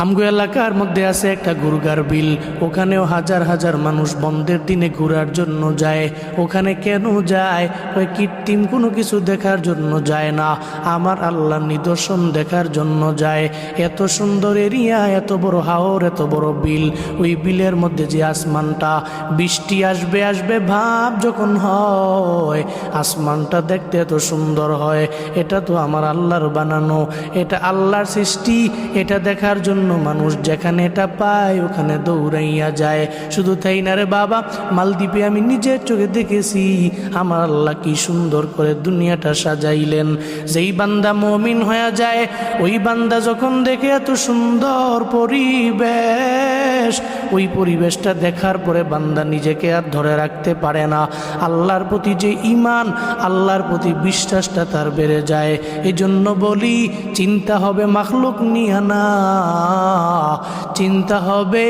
আমগো এলাকার মধ্যে আছে একটা গুরগার বিল, ওখানেও হাজার হাজার মানুষ বন্ধের দিনে ঘোরার জন্য যায়। ওখানে কেন যায়? ওই কৃত্রিম কোনো কিছু দেখার জন্য যায় না, আমার আল্লাহর নিদর্শন দেখার জন্য যায়। এত সুন্দর এরিয়া, এত বড় হাওর, এত বড় বিল, ওই বিলের মধ্যে যে আসমানটা, বৃষ্টি আসবে আসবে ভাব যখন হয়, আসমানটা দেখতে এত সুন্দর হয়। এটা তো আমার আল্লাহর বানানো, এটা আল্লাহর সৃষ্টি। এটা দেখার জন্য মানুষ যেখানে এটা পায় ওখানে দৌড়াইয়া যায়। শুধু তাই না রে বাবা, মালদ্বীপে আমি নিজের চোখে দেখেছি আমার আল্লাহ কি সুন্দর করে দুনিয়াটা সাজাইলেন। যেই বান্দা মুমিন হয়ে যায়, ওই বান্দা যখন দেখে এত সুন্দর পরিবেশ, ওই পরিবেশটা দেখার পরে বান্দা নিজেকে আর ধরে রাখতে পারে না। আল্লাহর প্রতি যে ঈমান, আল্লাহর প্রতি বিশ্বাসটা তার বেড়ে যায়। এজন্য বলি, চিন্তা হবে মাখলুক নিয়ে না, চিন্তা হবে